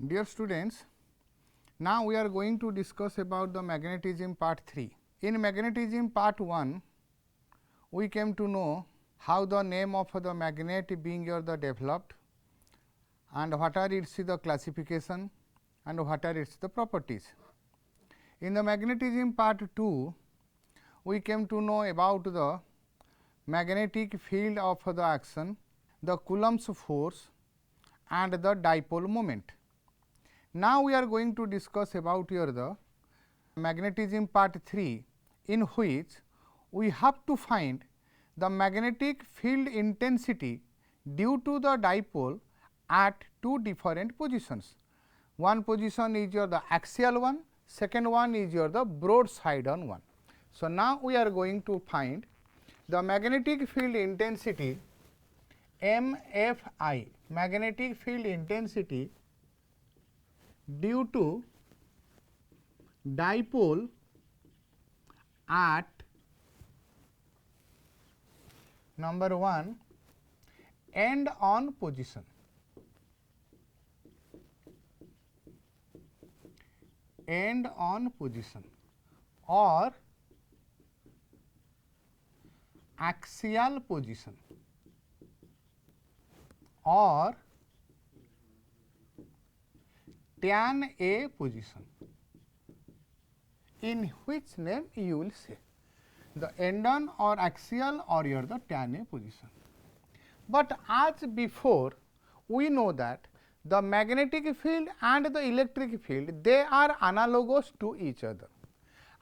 Dear students, now we are going to discuss about the magnetism part 3. In magnetism part 1, we came to know how the name of the magnet being the developed and what are its the classification and what are its the properties. In the magnetism part 2, we came to know about the magnetic field of the action, the Coulomb's force and the dipole moment. Now, we are going to discuss about here the magnetism part 3, in which we have to find the magnetic field intensity due to the dipole at two different positions. One position is your the axial one, second one is your the broadside on one. So, now we are going to find the magnetic field intensity MFI, magnetic field intensity due to dipole at number 1 end on position, end on position or axial position or tan A position, in which name you will say the end on or axial or your the tan A position. But as before, we know that the magnetic field and the electric field, they are analogous to each other,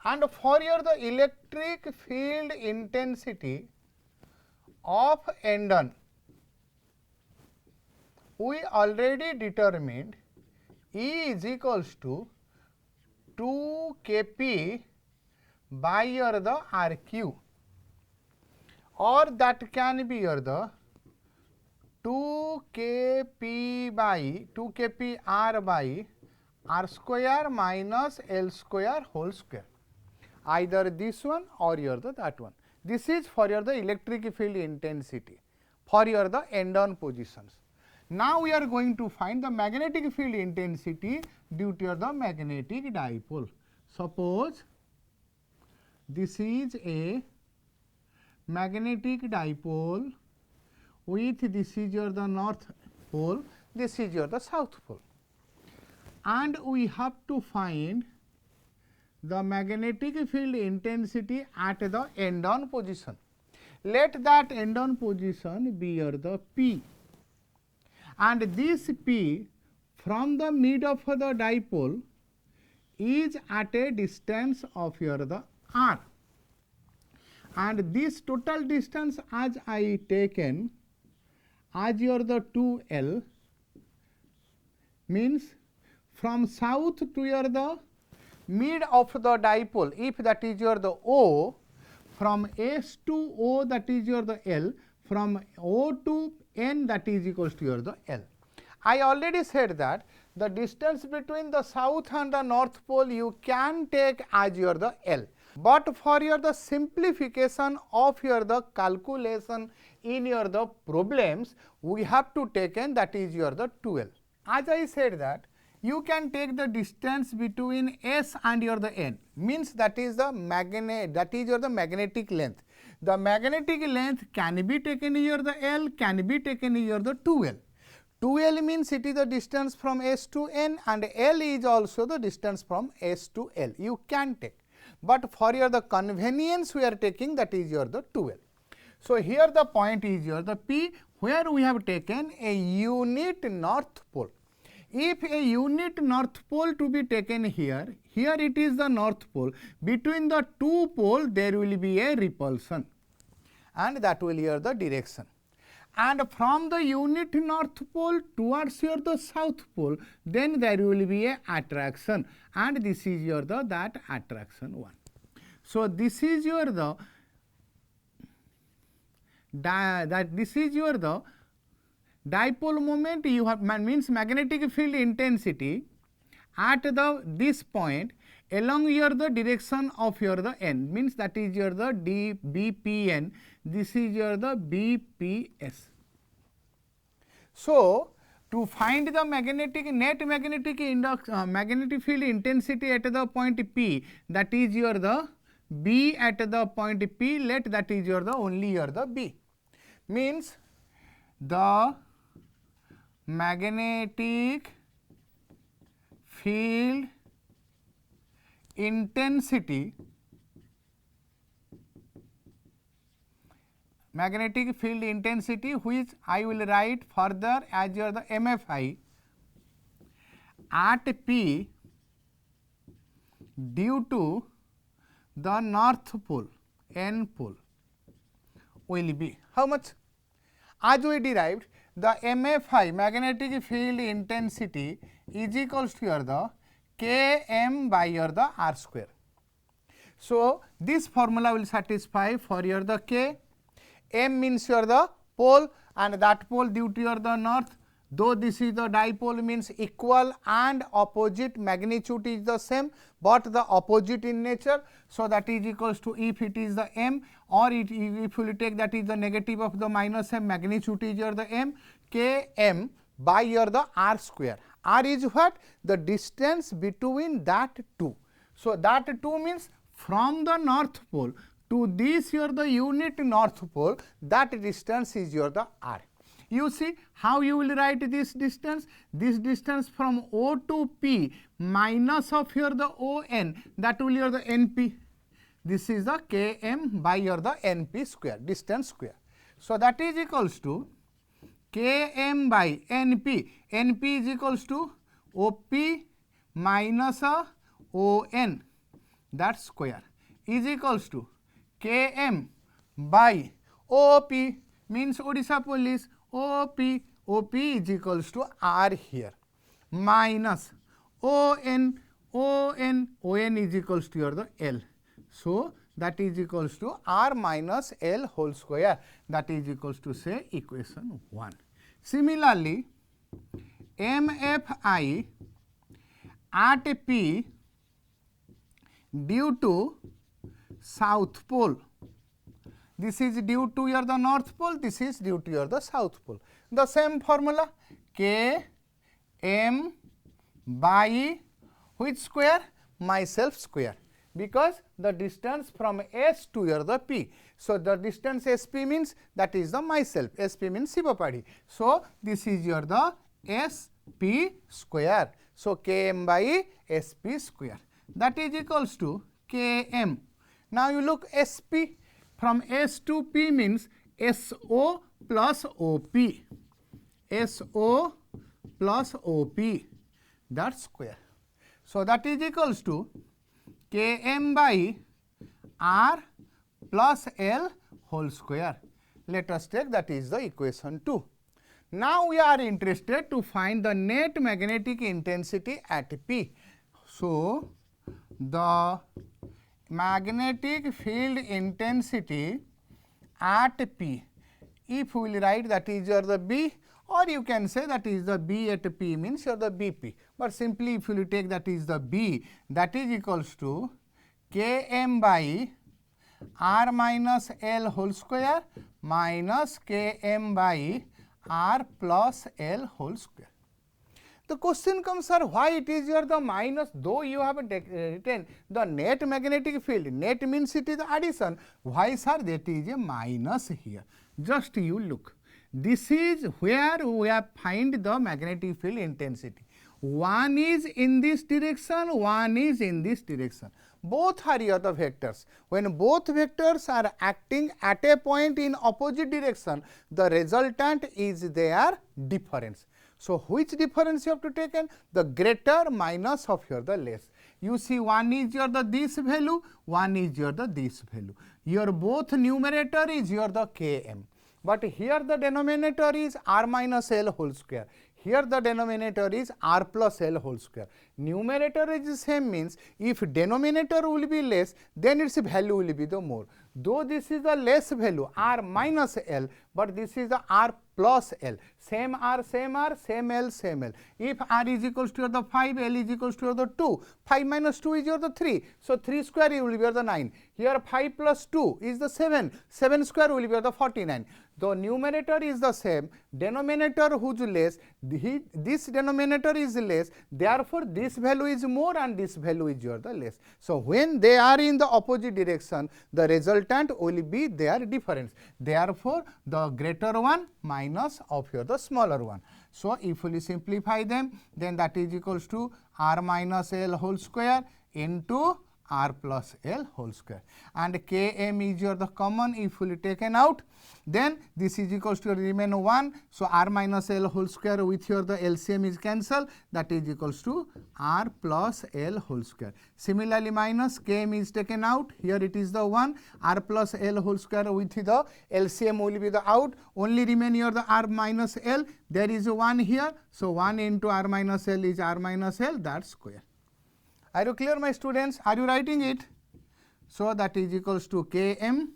and for your the electric field intensity of end on, we already determined E is equals to 2 Kp by your the RQ, or that can be your the 2 Kp by 2 Kp R by R square minus L square whole square, either this one or your the that one. This is for your the electric field intensity for your the end on positions. Now, we are going to find the magnetic field intensity due to the magnetic dipole. Suppose this is a magnetic dipole with this is your the north pole, this is your the south pole, and we have to find the magnetic field intensity at the end on position. Let that end on position be your the P, and this P from the mid of the dipole is at a distance of your the R, and this total distance as I taken as your the 2L, means from south to your the mid of the dipole, if that is your the O, from S to O that is your the L, from O to N that is equals to your the L. I already said that the distance between the south and the north pole you can take as your the L, but for your the simplification of your the calculation in your the problems, we have to take in that is your the 2L. As I said that you can take the distance between S and your the N, means that is the your the magnetic length. The magnetic length can be taken here the L, can be taken here the 2L. 2L means it is the distance from S to N, and L is also the distance from S to L. You can take, but for your the convenience we are taking that is your the 2L. So, here the point is your the P, where we have taken a unit north pole. If a unit north pole to be taken here, here it is the north pole, between the two poles there will be a repulsion, and that will here the direction, and from the unit north pole towards your the south pole, then there will be a attraction, and this is your the that attraction 1. So, this is your the this is your the dipole moment you have, means magnetic field intensity at the this point along your the direction of your the N, means that is your the BPN, this is your the BPS. So, To find the net magnetic field intensity at the point P, that is your the B at the point P, let that is your the only your the B, means the magnetic field intensity which I will write further as your the MFI at P due to the north pole N pole will be how much? As we derived, the MFI magnetic field intensity is equals to your the Km by your the R square. So, this formula will satisfy for your the K. M means your the pole and that pole due to your the north, though this is the dipole means equal and opposite magnitude is the same, but the opposite in nature. So, that is equals to if it is the M, or if you will take that is the negative of the minus M, magnitude is your the M, K M by your the R square. R is what? The distance between that two. So, that two means from the north pole to this your the unit north pole, that distance is your the R. You see how you will write this distance? This distance from O to P minus of your the ON, that will your the NP. This is the Km by your the NP square, distance square. So, that is equals to Km by NP. NP is equals to OP minus ON, that square is equals to Km by OP means Odisha police, OP is equals to R here, minus ON is equals to your the L. So, that is equals to R minus L whole square, that is equals to say equation 1. Similarly, MFI at P due to south pole, this is due to your the north pole, this is due to your the south pole. The same formula K M by which square? Myself square, because the distance from S to your the P. So, the distance SP means that is the myself, SP means Shiva Padhi. So, this is your the SP square. So, Km by SP square, that is equals to Km. Now, you look SP from S to P means SO plus OP, SO plus OP, that square. So, that is equals to Km by R plus L whole square. Let us take that is the equation 2. Now, we are interested to find the net magnetic intensity at P. So, the magnetic field intensity at P, if we will write that is your the B, or you can say that is the B at P means your the BP, but simply if you will take that is the B, that is equals to Km by R minus L whole square minus Km by R plus L whole square. The question comes, sir, why it is your the minus, though you have written the net magnetic field, net means it is the addition, why sir that is a minus here? Just you look, this is where we have find the magnetic field intensity. One is in this direction, one is in this direction. Both are your the vectors. When both vectors are acting at a point in opposite direction, the resultant is their difference. So, which difference you have to take? The greater minus of your the less. You see, one is your the this value, one is your the this value. Your both numerator is your the Km, but here the denominator is R minus L whole square. Here the denominator is R plus L whole square. numerator is same means if denominator will be less, then its value will be the more. Though this is the less value r minus L, but this is the r plus L. Same r, same r, same L, same L. If r is equals to the 5, L is equals to the 2. 5 minus 2 is your the 3. So 3 square will be the 9. Here 5 plus 2 is the 7. 7 square will be the 49. The numerator is the same, denominator whose less, this denominator is less, therefore this value is more and this value is your the less. So when they are in the opposite direction, the resultant will be their difference. Therefore the greater one minus of your the smaller one. So if we simplify them, then that is equals to r minus L whole square into r plus L whole square, and Km is your the common if fully taken out, then this is equals to remain 1. So r minus L whole square with your the LCM is cancelled, that is equals to r plus L whole square. Similarly minus Km is taken out, here it is the 1, r plus L whole square with the LCM will be the out, only remain here the r minus L, there is a 1 here, so 1 into r minus L is r minus L, that square. Are you clear, my students? Are you writing it? So that is equals to Km.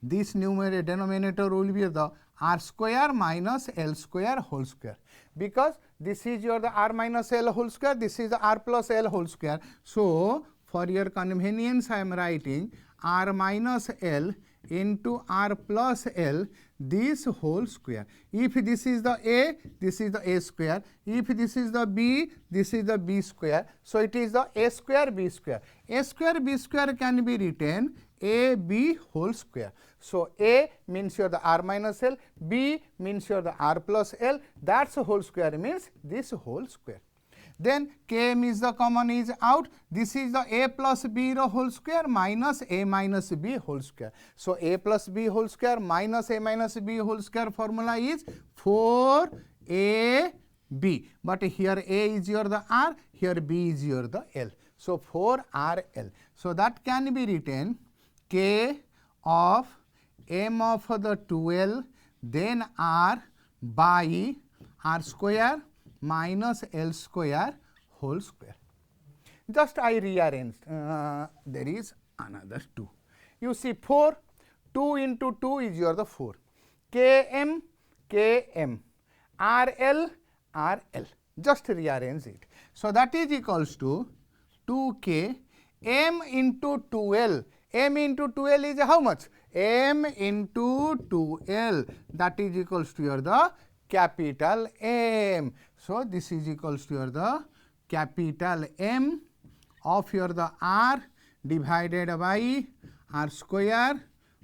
This numerator denominator will be the r square minus L square whole square, because this is your the r minus L whole square, this is the r plus L whole square. So for your convenience I am writing r minus L into r plus L this whole square. If this is the A, this is the A square. If this is the B, this is the B square. So it is the A square B square. A square B square can be written AB whole square. So A means your the r minus L, B means your the r plus L, that's a whole square means this whole square. Then Km is the common is out, this is the A plus B the whole square minus A minus B whole square. So A plus B whole square minus A minus B whole square formula is 4AB, but here A is your the R, here B is your the L. So 4RL. So that can be written K of M of the 12 then R by R square minus L square whole square. Just I rearranged, there is another 2. You see 4, 2 into 2 is your the 4. Km, Km, RL, RL. Just rearrange it. So that is equals to 2K M into 2L. M into 2L is how much? M into 2L. That is equals to your the capital M. So this is equals to your the capital M of your the R divided by R square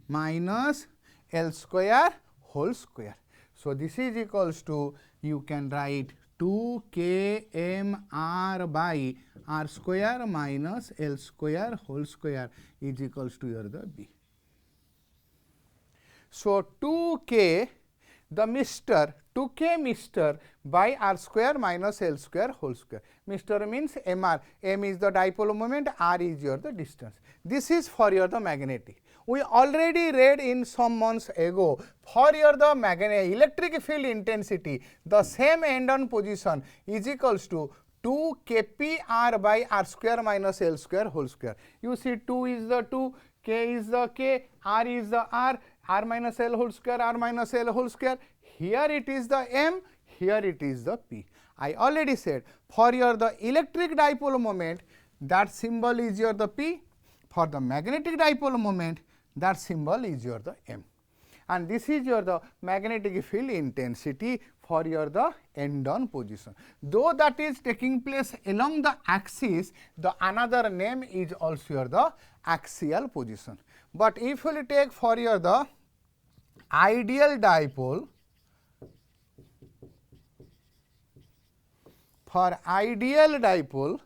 minus L square whole square. So this is equals to, you can write 2kmr by R square minus L square whole square is equals to your the B. So 2k the Mr. 2k Mr. by R square minus L square whole square. Mr. means Mr. M is the dipole moment, R is your the distance. This is for your the magnetic. We already read in some months ago, for your the electric field intensity, the same end-on position is equals to 2 kpr by R square minus L square whole square. You see 2 is the 2, k is the k, r is the r, r minus L whole square, r minus L whole square. Here it is the m, here it is the p. I already said for your the electric dipole moment, that symbol is your the p. For the magnetic dipole moment, that symbol is your the m. And this is your the magnetic field intensity for your the end-on position. Though that is taking place along the axis, the another name is also your the axial position. But if we take for your the ideal dipole, for ideal dipole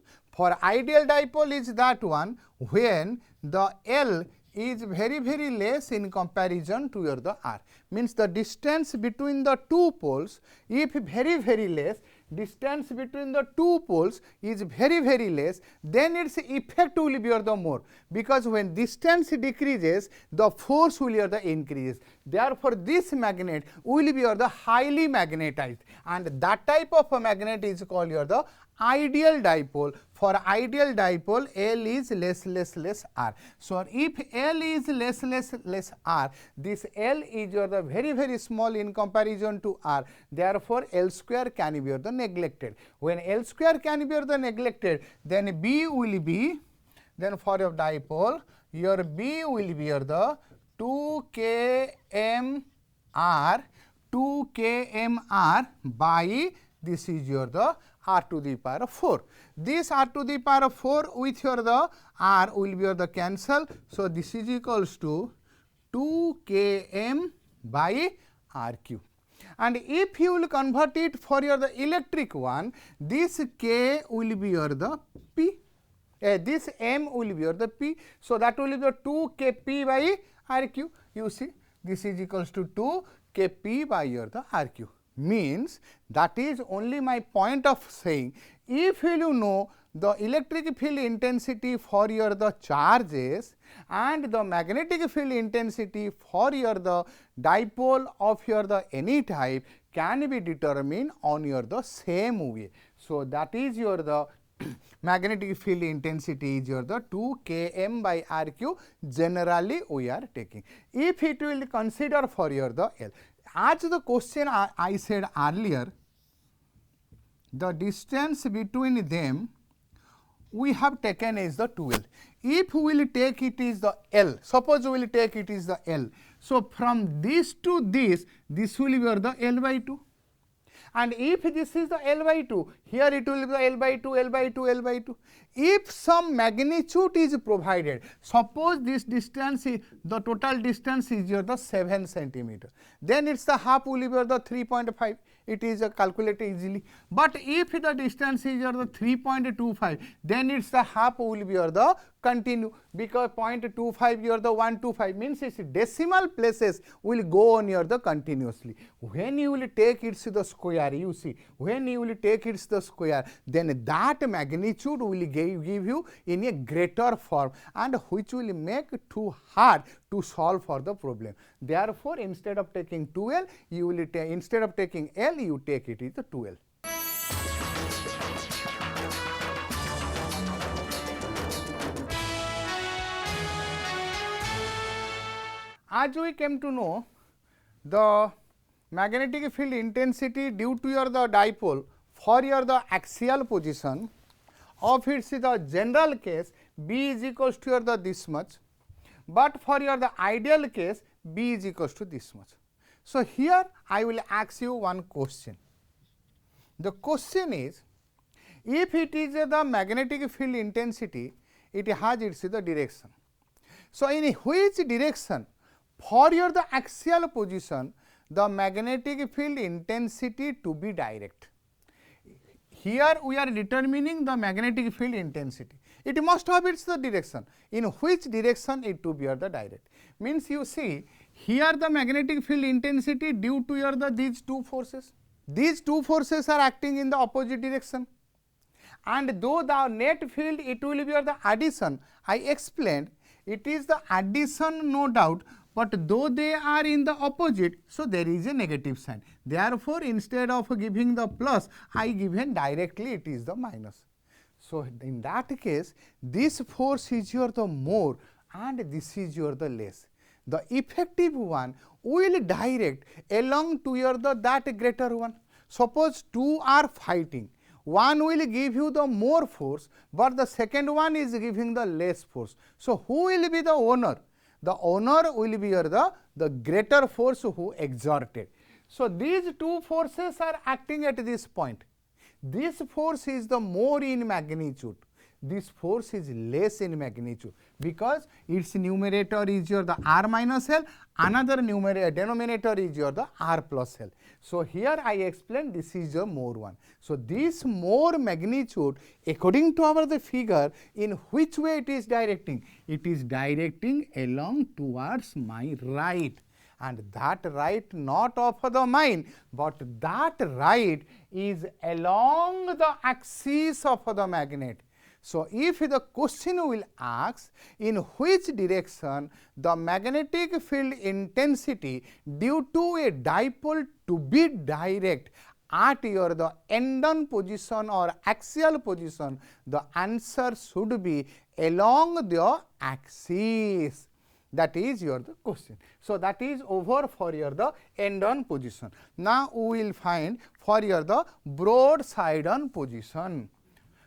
is that one when the L is very less in comparison to your the R. Means the distance between the two poles, if very less, distance between the two poles is very very less, then its effect will be the more, because when distance decreases the force will be the increases. Therefore, this magnet will be the highly magnetized, and that type of a magnet is called the ideal dipole. For ideal dipole, L is less R. So, if L is less R, this L is the very very small in comparison to R. Therefore, L square can be the neglected. When L square can be the neglected, then B will be, then for your dipole, your B will be the 2 km R by this is your the R to the power 4. This R to the power 4 with your the R will be your the cancel. So, this is equals to 2 km by R cube. And if you will convert it for your the electric one, this K will be your the P. This M will be your the P. So, that will be the 2 Kp by R cube. You see, this is equals to 2 Kp by your the R cube. Means that is only my point of saying, if you know the electric field intensity for your the charges and the magnetic field intensity for your the dipole of your the any type can be determined on your the same way. So, that is your the magnetic field intensity is your the 2 km by R cube generally we are taking. If it will consider for your the L, as the question I said earlier, the distance between them we have taken is the 2L. If we will take it is the L, suppose we will take it is the L. So, from this to this will be the L by 2. And if this is the L by 2, here it will be the L by 2, L by 2, L by 2. If some magnitude is provided, suppose this distance is, the total distance is your the 7 centimeter, then it's the half will be the 3.5. It is calculated easily. But if the distance is your the 3.25, then it's the half will be your the continue, because 0.25 your the 125 means its decimal places will go on your the continuously. When you will take its the square, you see, when you will take its the square, then that magnitude will give you in a greater form, and which will make too hard to solve for the problem. Therefore, instead of taking 2L, you will instead of taking L, you take it is the 2L. As we came to know, the magnetic field intensity due to your the dipole for your the axial position of its the general case, B is equals to your the this much, but for your the ideal case, B is equals to this much. So, here I will ask you one question. The question is, if it is the magnetic field intensity, it has its the direction. So, in which direction for your the axial position the magnetic field intensity to be direct? Here we are determining the magnetic field intensity. It must have its the direction. In which direction it to be the direct? Means you see, here the magnetic field intensity due to your the these two forces. These two forces are acting in the opposite direction. And though the net field it will be the addition, I explained it is the addition no doubt, but though they are in the opposite, so there is a negative sign. Therefore, instead of giving the plus, I given directly it is the minus. So, in that case, this force is your the more and this is your the less. The effective one will direct along to your the that greater one. Suppose two are fighting, one will give you the more force, but the second one is giving the less force. So, who will be the owner? The owner will be your the greater force who exerted. So, these two forces are acting at this point. This force is the more in magnitude, this force is less in magnitude, because its numerator is your the R minus L, another denominator is your the R plus L. So, here I explained this is a more one. So, this more magnitude according to our the figure, in which way it is directing? It is directing along towards my right, and that right not of the mine, but that right is along the axis of the magnet. So, if the question will ask in which direction the magnetic field intensity due to a dipole to be direct at your the end-on position or axial position, the answer should be along the axis. That is your the question. So, that is over for your the end-on position. Now, we will find for your the broadside-on position.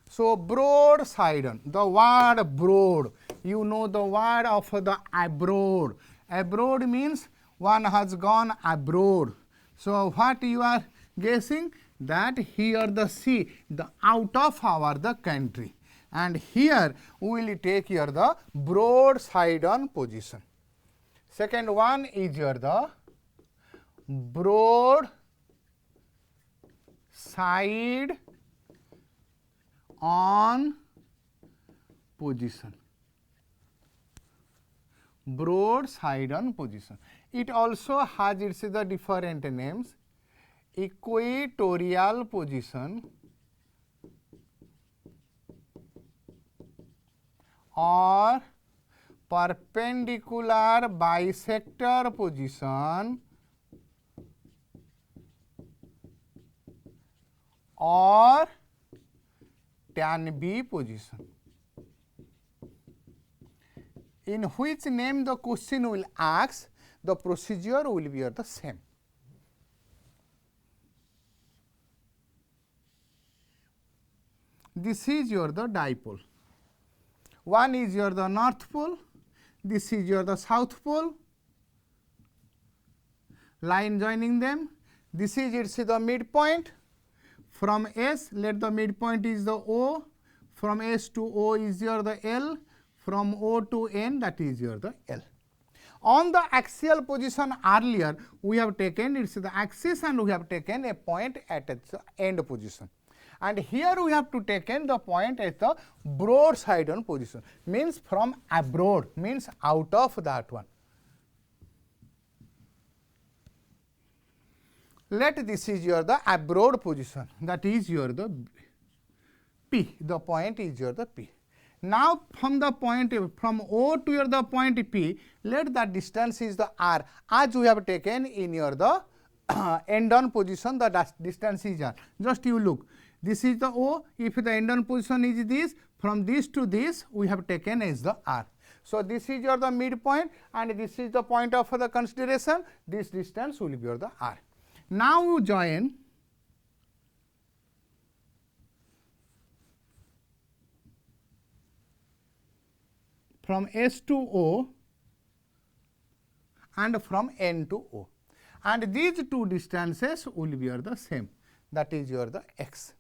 So, broadside-on, the word broad, you know the word of the abroad. Abroad means one has gone abroad. So, what you are guessing? That here the sea, the out of our the country, and here we will take here the broadside-on position. Second one is your the broad side on position. Broadside on position. It also has its the different names: equatorial position, or perpendicular bisector position, or tan B position. In which name the question will ask, the procedure will be the same. This is your the dipole. One is your the north pole, this is your the south pole, line joining them. This is its the midpoint. From S, let the midpoint is the O. From S to O is your the L. From O to N, that is your the L. On the axial position earlier, we have taken its the axis and we have taken a point at its end position. And here we have to taken the point at the broadside on position, means from abroad, means out of that one. Let this is your the abroad position, that is your the P, the point is your the P. Now, from the point from O to your the point P, let the distance is the R, as we have taken in your the end on position, the distance is R. Just you look, this is the O, if the end on position is this, from this to this we have taken as the R. So, this is your the midpoint and this is the point of the consideration, this distance will be your the R. Now, you join from S to O and from N to O, and these two distances will be your the same, that is your the X.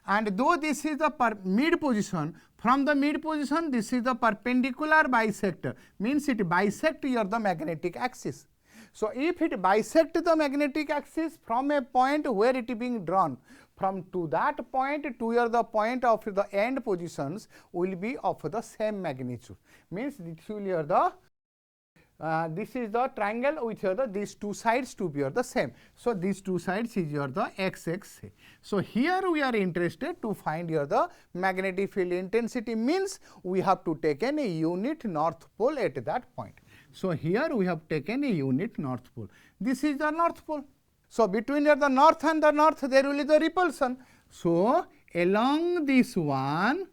And though this is the mid position, from the mid position this is the perpendicular bisector, means it bisect your the magnetic axis. So, if it bisect the magnetic axis from a point where it is being drawn, from to that point to your the point of the end positions will be of the same magnitude, means this will your the this is the triangle with your the these two sides to be your the same. So, these two sides is your the x. So, here we are interested to find your the magnetic field intensity, means we have to take a unit north pole at that point. So, here we have taken a unit north pole. This is the north pole. So, between the north and the north there will be the repulsion. So, along this one,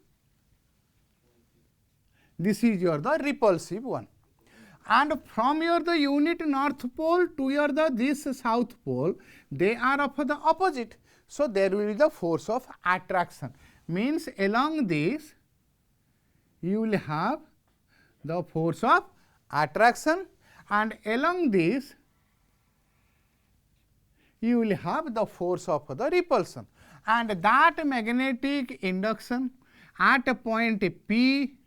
this is your the repulsive one. And from your the unit north pole to your the this south pole, they are of the opposite. So, there will be the force of attraction, means along this you will have the force of attraction, and along this you will have the force of the repulsion, and that magnetic induction at a point P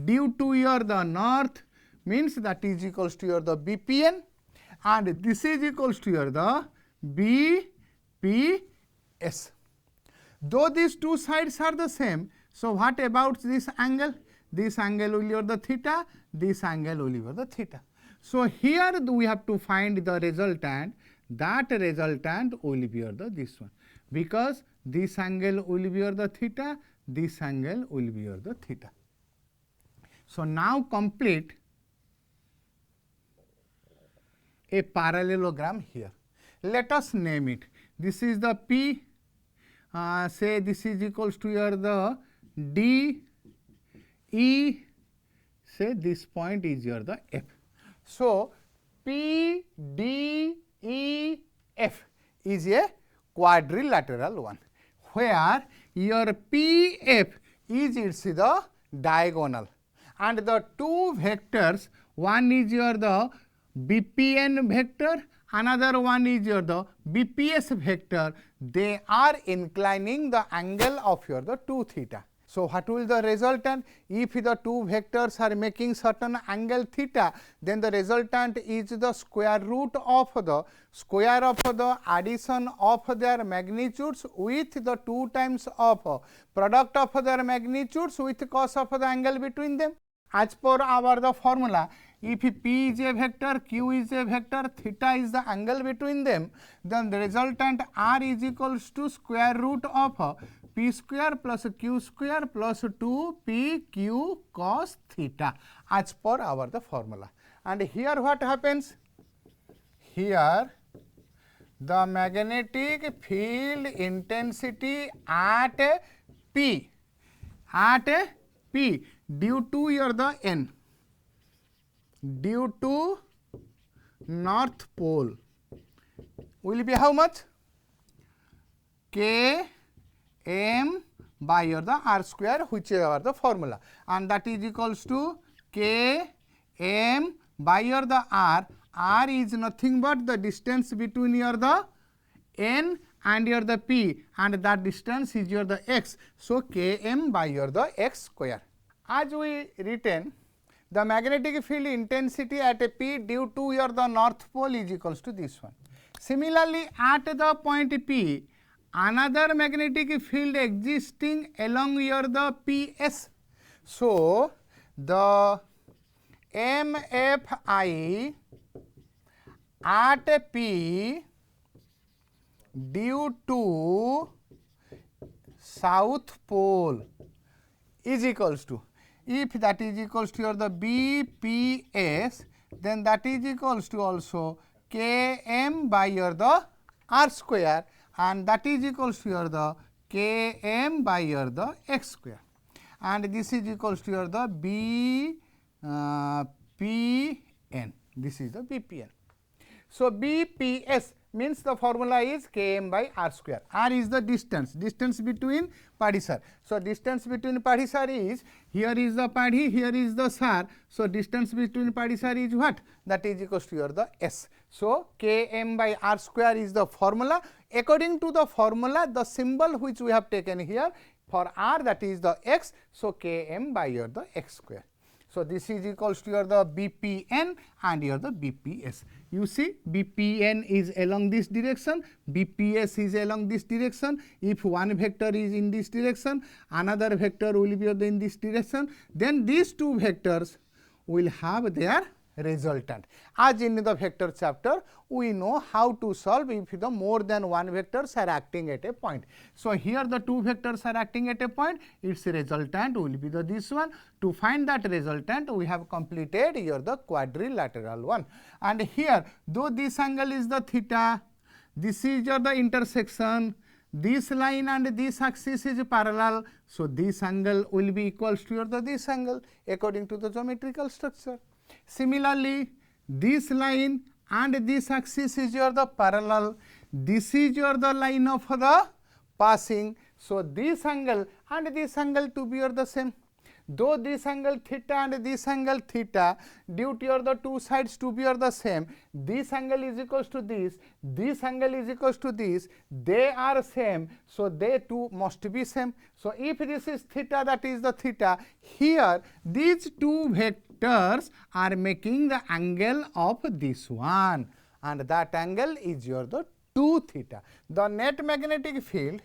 due to your the north, means that is equals to your the BPN, and this is equals to your the BPS. Though these two sides are the same, so what about this angle? This angle will be your the theta, this angle will be your the theta. So here we have to find the resultant. That resultant will be this one, because this angle will be the theta, this angle will be the theta. So now complete a parallelogram here. Let us name it. This is the P, say this is equals to here the D, E, say this point is here the F. So P, D, E, F is a quadrilateral one, where your PF is its the diagonal, and the two vectors, one is your the BPN vector, another one is your the BPS vector. They are inclining the angle of your the 2 theta. So what will the resultant? If the two vectors are making certain angle theta, then the resultant is the square root of the square of the addition of their magnitudes with the 2 times of product of their magnitudes with cos of the angle between them. As per our the formula, if P is a vector, Q is a vector, theta is the angle between them, then the resultant R is equals to square root of P square plus Q square plus 2PQ cos theta, as per our the formula. And here what happens? Here the magnetic field intensity at P due to your the N, due to north pole will be how much? K M by your the R square, which is our the formula, and that is equals to K M by your the R. R is nothing but the distance between your the N and your the P, and that distance is your the x. So K M by your the x square. As we written, the magnetic field intensity at a P due to your the north pole is equals to this one. Similarly, at the point P, another magnetic field existing along your the PS. So the MFI at P due to south pole is equals to, if that is equals to your the BPS, then that is equals to also Km by your the R square, and that is equals to your the Km by your the x square, and this is equals to your the BPN. This is the BPN. So BPS means the formula is Km by R square. R is the distance between Padhi sir. So distance between Padhi sir is, here is the Padhi, here is the sir. So distance between Padhi sir is what? That is equals to your the S. So Km by R square is the formula. According to the formula, the symbol which we have taken here for R, that is the x. So Km by your the x square. So this is equals to your the BPN and your the BPS. You see, BPN is along this direction, BPS is along this direction. If one vector is in this direction, another vector will be in this direction, then these two vectors will have their resultant. As in the vector chapter, we know how to solve if the more than one vectors are acting at a point. So here the two vectors are acting at a point, its resultant will be the this one. To find that resultant, we have completed here the quadrilateral one. And here, though this angle is the theta, this is your the intersection, this line and this axis is parallel, so this angle will be equals to your the this angle according to the geometrical structure. Similarly, this line and this axis is your the parallel, this is your the line of the passing. So this angle and this angle to be your the same. Though this angle theta and this angle theta, due to your the two sides to be your the same, this angle is equals to this angle is equals to this, they are same, so they two must be same. So if this is theta, that is the theta, here these two vectors are making the angle of this one, and that angle is your the 2 theta. The net magnetic field,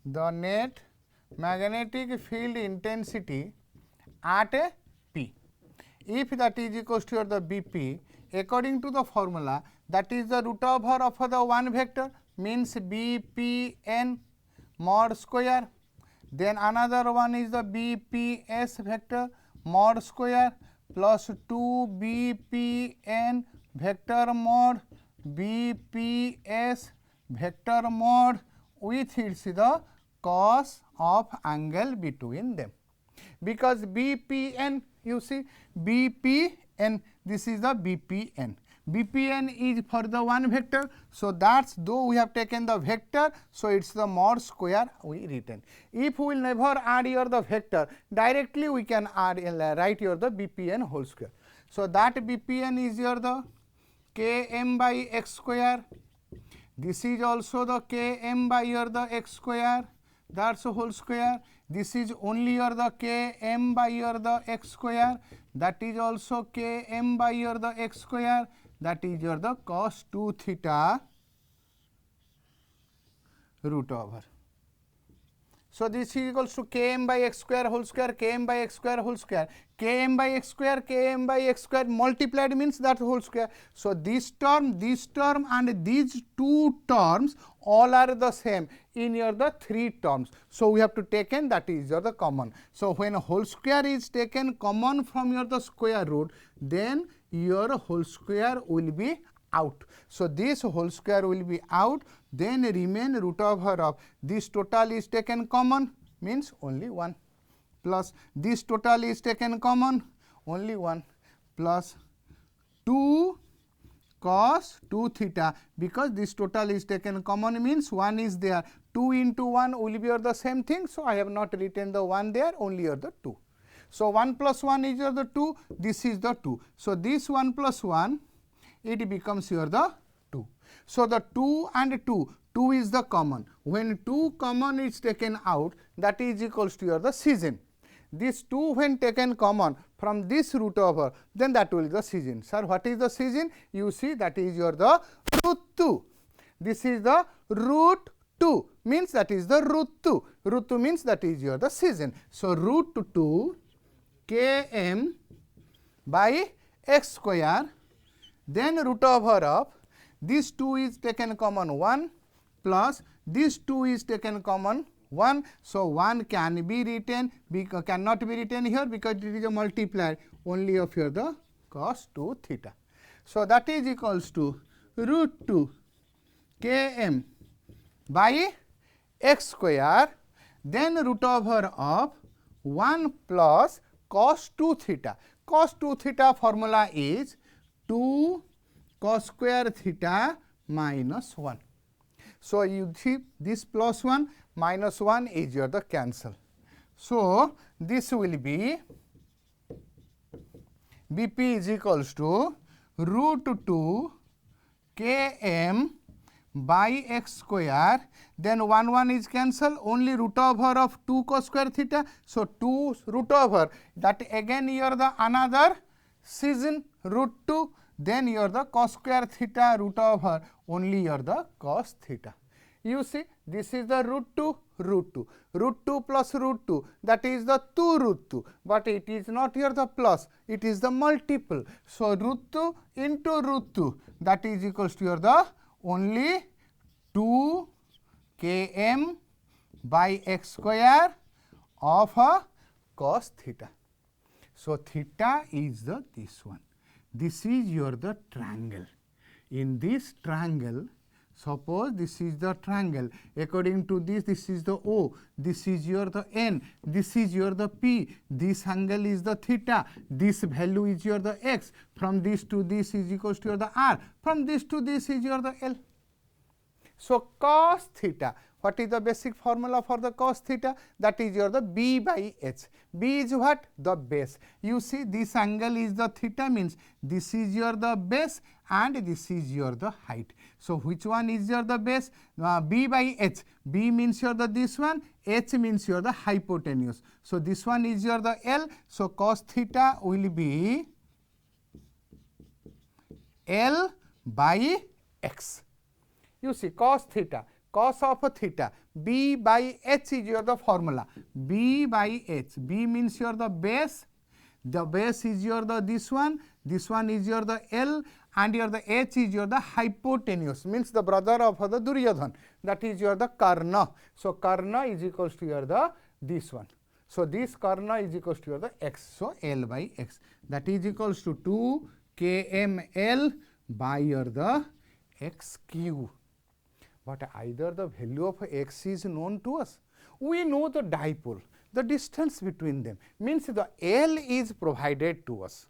the net magnetic field intensity at P if that is equals to your the BP, according to the formula, that is the root over of the one vector, means BPN mod square. Then another one is the BPS vector mod square plus 2BPN vector mod BPS vector mod with its the cos of angle between them. Because BPN, you see BPN, this is the BPN. BPN is for the one vector, so that's though we have taken the vector, so it's the mod square we written. If we will never add here the vector, directly we can add write here the BPN whole square. So that BPN is here the Km by x square. This is also the Km by here the x square, that's a whole square. This is only here the Km by here the x square, that is also Km by here the x square, that is your the cos 2 theta root over. So this is equals to Km by x square whole square, Km by x square whole square, Km by x square, Km by x square multiplied means that whole square. So this term and these two terms all are the same in your the three terms. So we have to taken that is your the common. So when a whole square is taken common from your the square root, then your whole square will be out. So this whole square will be out, then remain root over of this total is taken common, means only 1, plus this total is taken common, only 1, plus 2 cos 2 theta, because this total is taken common means 1 is there, 2 into 1 will be the same thing. So I have not written the 1 there, only the 2. So 1 plus 1 is the 2, this is the 2. So this 1 plus 1, it becomes here the 2. So the 2 and 2 is the common. When 2 common is taken out, that is equals to your the season. This 2 when taken common from this root over, then that will be the season. Sir, what is the season? You see that is your the root 2. This is the root 2, means that is the root 2. Root 2 means that is your the season. So root 2 Km by x square, then root over of this 2 is taken common 1 plus this 2 is taken common 1. So 1 can be written, cannot be written here because it is a multiplier only of here the cos 2 theta. So that is equals to root 2 Km by x square, then root over of 1 plus cos 2 theta. Cos 2 theta formula is 2 cos square theta minus 1. So you see this plus 1 minus 1 is your the cancel. So this will be BP is equals to root 2 Km by x square, then 1 is cancelled, only root over of 2 cos square theta. So 2 root over, that again here the another season root 2, then here the cos square theta root over only here the cos theta. You see this is the root 2, root 2, root 2 plus root 2, that is the 2 root 2, but it is not here the plus, it is the multiple. So root 2 into root 2, that is equals to here the only 2 Km by x square of a cos theta. So theta is the this one. This is your the triangle. In this triangle, suppose this is the triangle. According to this, this is the O, this is your the N, this is your the P, this angle is the theta, this value is your the x, from this to this is equals to your the R, from this to this is your the L. So cos theta, what is the basic formula for the cos theta? That is your the B by H. B is what? The base. You see this angle is the theta, means this is your the base and this is your the height. So which one is your the base? B by H. B means your the this one, H means your the hypotenuse. So this one is your the L. So cos theta will be L by x. You see cos theta, cos of a theta, B by H is your the formula. B by H, B means your the base, The base is your the this one is your the L, and your the H is your the hypotenuse, means the brother of the Duryodhan, that is your the Karna. So Karna is equals to your the this one. So this Karna is equals to your the x. So L by x, that is equals to 2 kml by your the x cube. But either the value of x is known to us. We know the dipole, the distance between them, means the L is provided to us,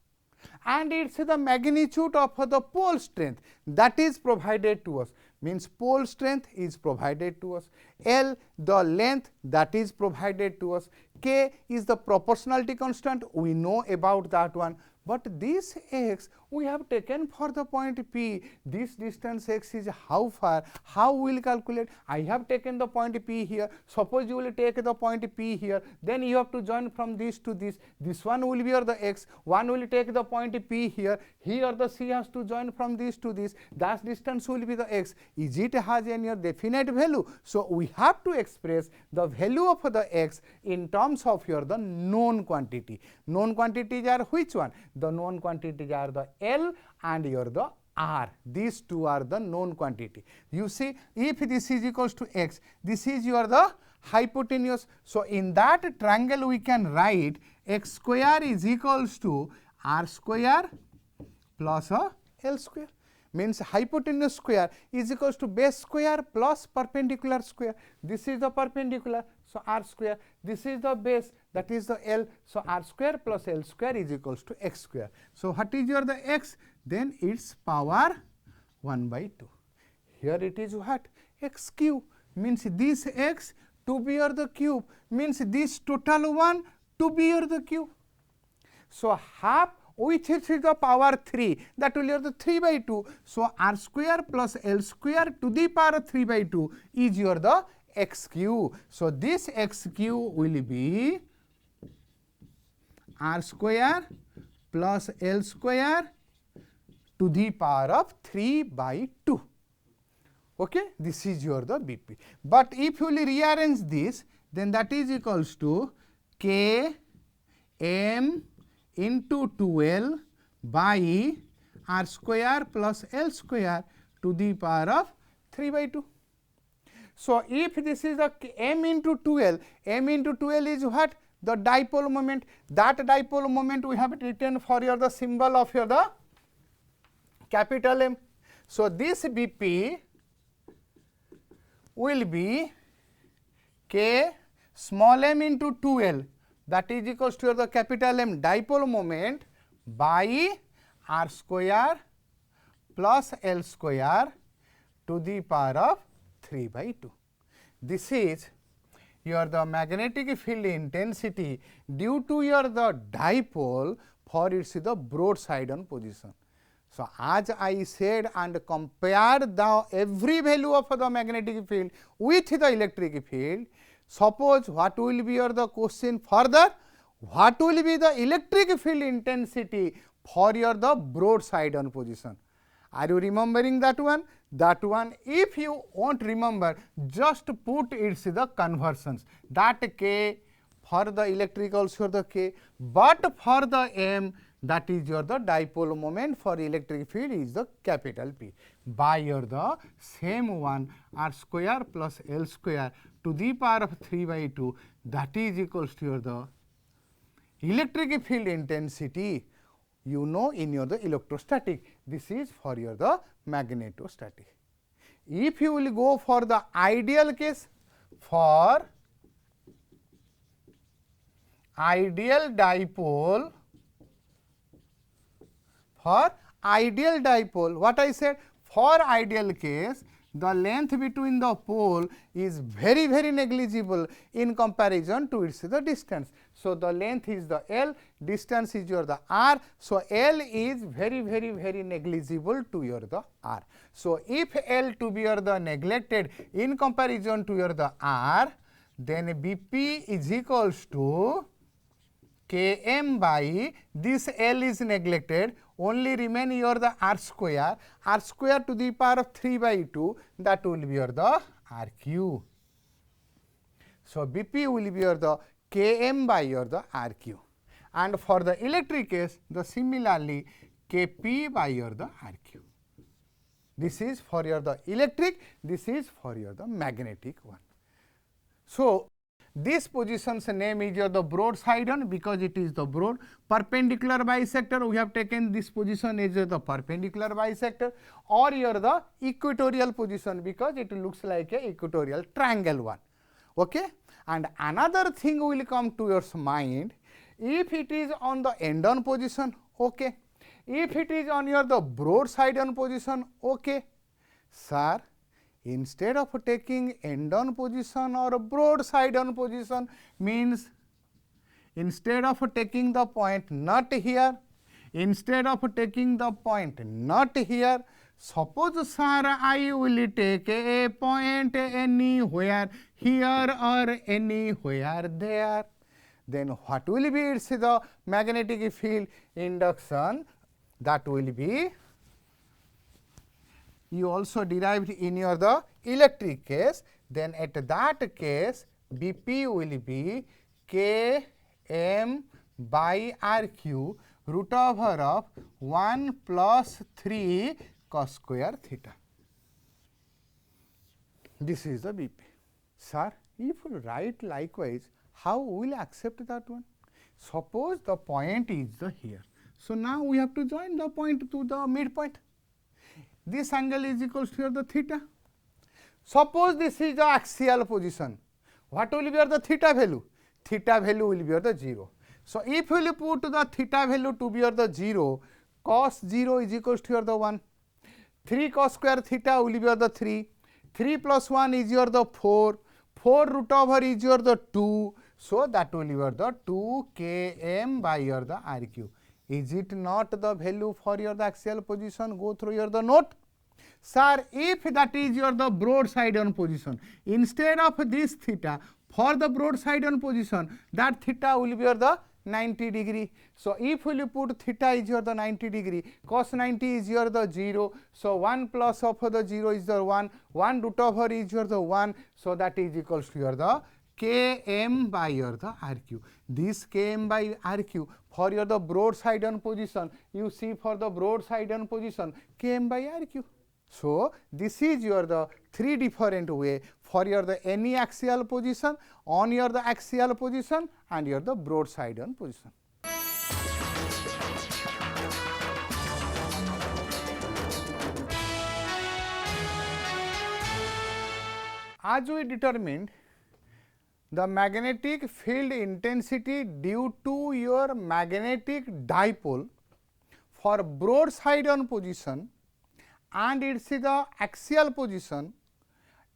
and it's the magnitude of the pole strength that is provided to us, means pole strength is provided to us, L the length that is provided to us, K is the proportionality constant, we know about that one. But this x we have taken for the point P. This distance x is how far? How we will calculate? I have taken the point P here. Suppose you will take the point P here, then you have to join from this to this. This one will be the x. One will take the point P here. Here the C has to join from this to this. That distance will be the x. Is it has any definite value? So we have to express the value of the x in terms of your the known quantity. Known quantities are which one? The known quantities are the L and your the R. These two are the known quantity. You see, if this is equals to x, this is your the hypotenuse. So in that triangle we can write x square is equals to R square plus L square. Means hypotenuse square is equals to base square plus perpendicular square. This is the perpendicular, so R square. This is the base, that is the L. So R square plus L square is equals to x square. So what is your the x? Then its power 1 by 2. Here it is what? X cube, means this x to be your the cube, means this total one to be your the cube. So half, which is the power 3, that will be the 3 by 2. So R square plus L square to the power 3 by 2 is your the x cube. So this x cube will be R square plus L square to the power of 3 by 2. Okay, this is your the BP. But if you will rearrange this, then that is equals to K M into 2L by R square plus L square to the power of 3 by 2. So if this is the M into 2L, M into 2L is what? The dipole moment. That dipole moment we have written for your the symbol of your the capital M. So this BP will be K small m into 2L, that is equals to the capital M dipole moment by R square plus L square to the power of 3 by 2. This is your the magnetic field intensity due to your the dipole for its the broadside on position. So as I said and compared the every value of the magnetic field with the electric field, suppose what will be your the question further? What will be the electric field intensity for your the broadside on position? Are you remembering that one? That one, if you won't remember, just put its the conversions. That K for the electric also the K, but for the M, that is your the dipole moment for electric field is the capital P by your the same one R square plus L square to the power of 3 by 2, that is equals to your the electric field intensity, you know, in your the electrostatic. This is for your the magnetostatic. If you will go for the ideal case, for ideal dipole, for ideal dipole, what I said, for ideal case, the length between the pole is very negligible in comparison to its the distance. So the length is the L, distance is your the R. So L is very negligible to your the R. So if L to be your the neglected in comparison to your the R, then BP is equals to Km by this L is neglected, only remain your the R square to the power of 3 by 2, that will be your the RQ. So BP will be your the Km by your the RQ. and for the electric case, the similarly Kp by your the RQ. This is for your the electric, this is for your the magnetic one. So, this position's name is your the broadside one because it is the broad. Perpendicular bisector, we have taken this position as the perpendicular bisector, or your the equatorial position because it looks like a equatorial triangle one. Okay? And another thing will come to your mind, if it is on the end on position, okay. If it is on your the broadside on position, okay. Sir, instead of taking end on position or broadside on position, means instead of taking the point not here, instead of taking the point not here, suppose sir I will take a point anywhere here or anywhere there, then what will be its the magnetic field induction? That will be, you also derived in your the electric case, then at that case Bp will be Km by Rq root over of 1 plus 3 cos square theta. This is the Bp. Sir, if you write likewise, how will accept that one? Suppose the point is the here. So, now we have to join the point to the midpoint. This angle is equals to the theta. Suppose this is the axial position. What will be the theta value? Theta value will be the 0. So, if we will put the theta value to be the 0, cos 0 is equals to the 1. 3 cos square theta will be the 3. 3 plus 1 is your the 4. 4 root over is your the 2. So, that will be the 2 Km by your the RQ. Is it not the value for your the axial position? Go through your the note. Sir, if that is your the broadside on position, instead of this theta, for the broadside on position, that theta will be your the 90 degree. So, if we put theta is your the 90 degree, cos 90 is your the 0. So, 1 plus of the 0 is the 1, 1 root over is your the 1. So, that is equals to your the Km by your the RQ. This Km by RQ for your the broadside on position, you see for the broadside on position Km by RQ. So, this is your the 3 different way for your the any axial position, on your the axial position and your the broadside on position. As we determined the magnetic field intensity due to your magnetic dipole for broadside on position and it is the axial position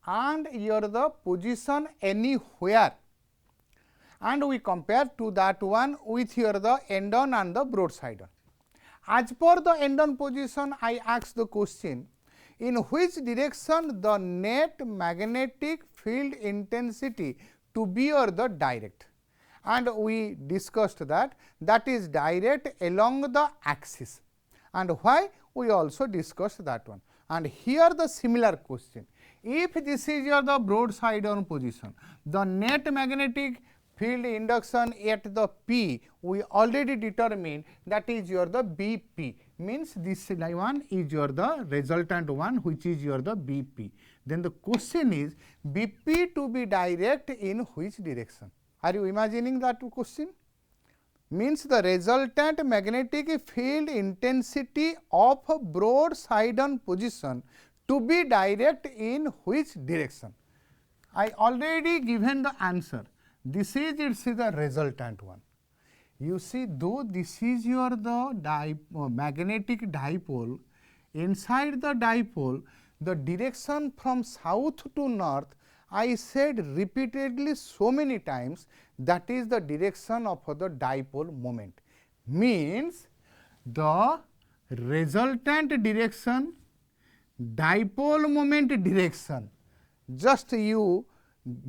and your the position anywhere, and we compare to that one with your the end on and the broadside on. As per the end on position, I ask the question, in which direction the net magnetic field intensity to be or the direct, and we discussed that that is direct along the axis, and why we also discussed that one. And here the similar question, if this is your the broadside on position, the net magnetic field induction at the P we already determined, that is your the Bp, means this one is your the resultant one which is your the Bp. Then the question is Bp to be direct in which direction? Are you imagining that question? Means the resultant magnetic field intensity of broadside on position to be direct in which direction? I already given the answer. This is the resultant one. You see, though this is your the magnetic dipole, inside the dipole the direction from south to north, I said repeatedly so many times, that is the direction of the dipole moment. Means the resultant direction, dipole moment direction, just you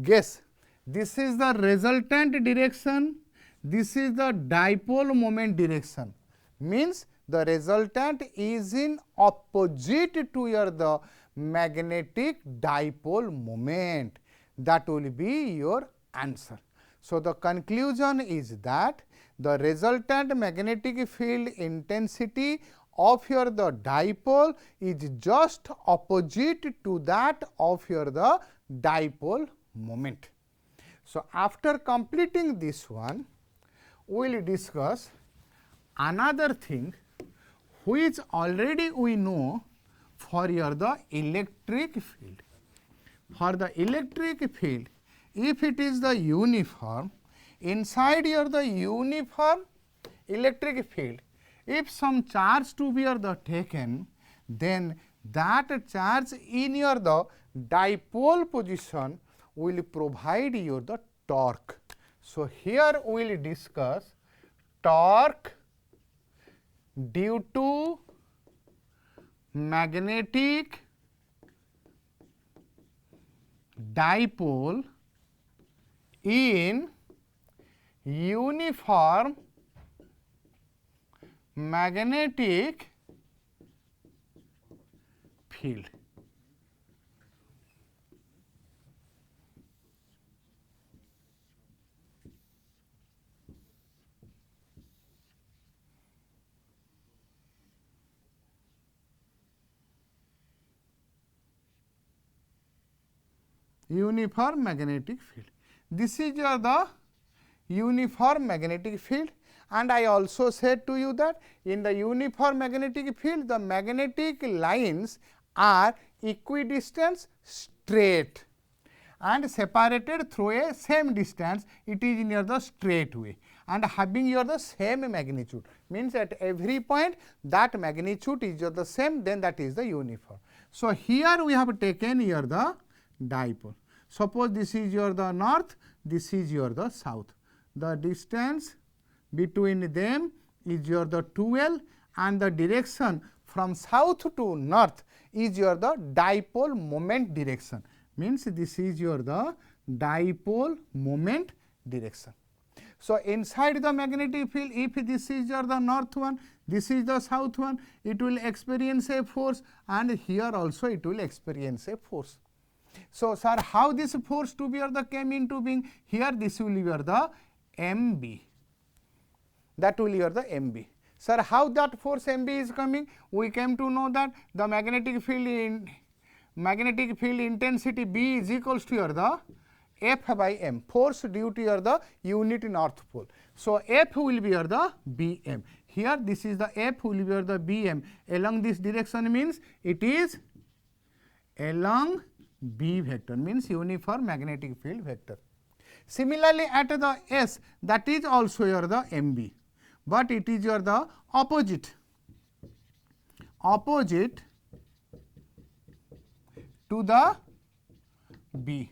guess, this is the resultant direction, this is the dipole moment direction, means the resultant is in opposite to your the magnetic dipole moment. That will be your answer. So, the conclusion is that the resultant magnetic field intensity of your the dipole is just opposite to that of your the dipole moment. So, after completing this one, we will discuss another thing which already we know for your the electric field. For the electric field, if it is the uniform, inside your the uniform electric field, if some charge to be the taken, then that charge in your the dipole position will provide you the torque. So, here we will discuss torque due to magnetic dipole in uniform magnetic field. Uniform magnetic field. This is the uniform magnetic field, and I also said to you that in the uniform magnetic field the magnetic lines are equidistant straight and separated through a same distance. It is near the straight way and having your the same magnitude, means at every point that magnitude is your the same, then that is the uniform. So, here we have taken here the dipole. Suppose this is your the north, this is your the south. The distance between them is your the 2L, and the direction from south to north is your the dipole moment direction. Means this is your the dipole moment direction. So, inside the magnetic field, if this is your the north one, this is the south one, it will experience a force, and here also it will experience a force. So, sir, how this force to be or the came into being? Here this will be the MB, that will be the MB. Sir, how that force MB is coming? We came to know that the magnetic field intensity B is equals to your the F by M, force due to your the unit north pole. So, F will be your the BM. Here this is the F will be your the BM. Along this direction means it is along B vector, means uniform magnetic field vector. Similarly, at the S, that is also your the MB, but it is your the opposite to the B,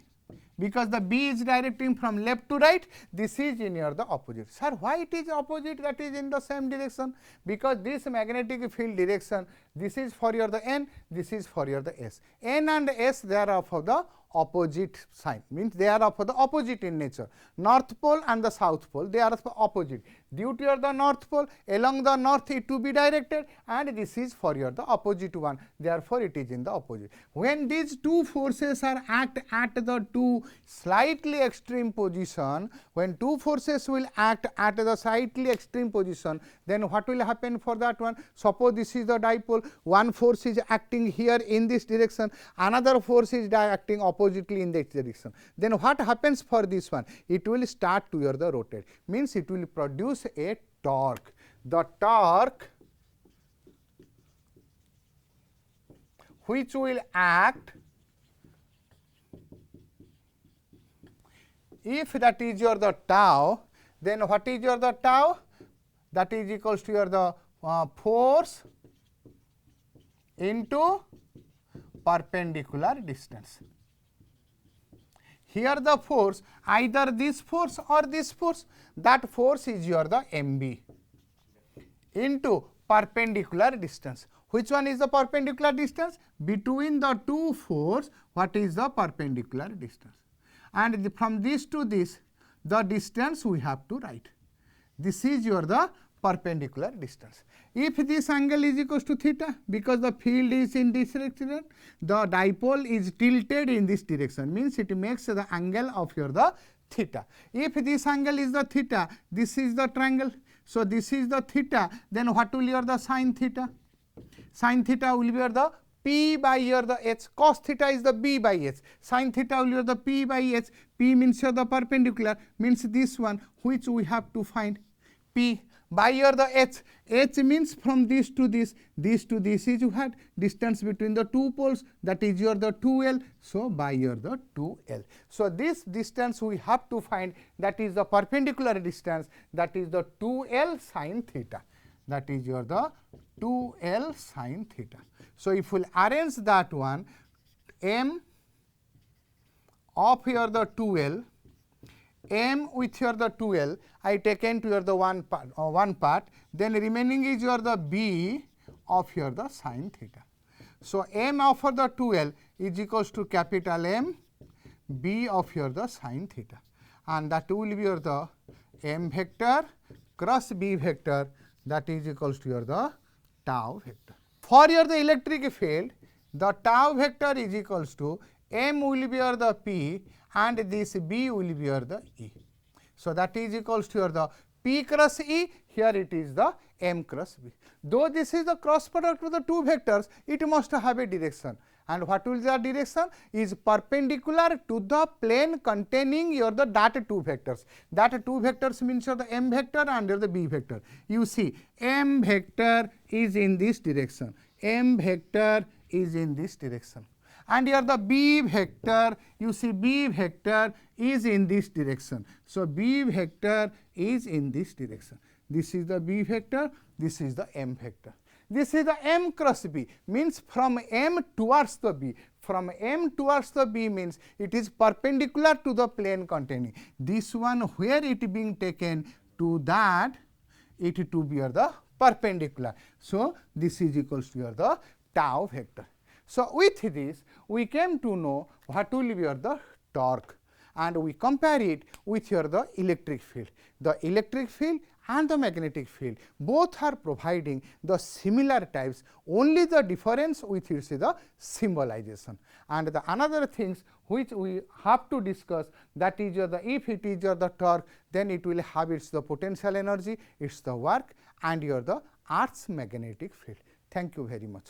because the B is directing from left to right, this is in your the opposite. Sir, why it is opposite, that is in the same direction? Because this magnetic field direction, this is for your the N, this is for your the S. N and S, they are of the opposite sign, means they are of the opposite in nature. North pole and the south pole, they are of the opposite. Due to your the north pole, along the north it to be directed, and this is for your the opposite one, therefore it is in the opposite. When these two forces are act at the two slightly extreme position, when two forces will act at the slightly extreme position, then what will happen for that one? Suppose this is the dipole, one force is acting here in this direction, another force is acting oppositely in this direction. Then what happens for this one? It will start to your the rotate, means it will produce a torque. The torque which will act, if that is your the tau, then what is your the tau? That is equals to your the force into perpendicular distance. Here the force, either this force or this force, that force is your the MB into perpendicular distance. Which one is the perpendicular distance? Between the two force, what is the perpendicular distance? And from this to this, the distance we have to write. This is your the perpendicular distance. If this angle is equals to theta, because the field is in this direction, the dipole is tilted in this direction, means it makes the angle of your the theta. If this angle is the theta, this is the triangle. So, this is the theta, then what will be the sin theta? Sin theta will be the P by the h. Cos theta is the B by h. Sin theta will be the P by h. P means the perpendicular, means this one which we have to find. P by the h. H means from this to this to this is what? Distance between the two poles, that is your the 2L. So, by your the 2L. So, this distance we have to find, that is the perpendicular distance, that is the 2L sin theta. That is your the 2L sin theta. So, if we will arrange that one, m of your the 2L, m with your the 2L, I taken to your the one part, then remaining is your the b of your the sin theta. So, m of the 2L is equals to capital M, b of your the sin theta, and that will be your the m vector cross b vector, that is equals to your the tau vector. For your the electric field, the tau vector is equals to m will be your the p and this b will be your the e. So, that is equals to your the p cross e, here it is the m cross b. Though this is the cross product of the two vectors, it must have a direction, and what will the direction is perpendicular to the plane containing your the that two vectors. That two vectors means your the m vector and your the b vector. You see m vector is in this direction, m vector is in this direction, and here the b vector, you see b vector is in this direction. So, b vector is in this direction. This is the b vector, this is the m vector. This is the m cross b, means from m towards the b. From m towards the b means it is perpendicular to the plane containing. This one where it being taken to that, it to be the perpendicular. So, this is equals to your the tau vector. So, with this we came to know what will be your the torque, and we compare it with your the electric field. The electric field and the magnetic field both are providing the similar types, only the difference with its the symbolization. And the another things which we have to discuss, that is your the if it is your the torque, then it will have its the potential energy, its the work, and your the Earth's magnetic field. Thank you very much.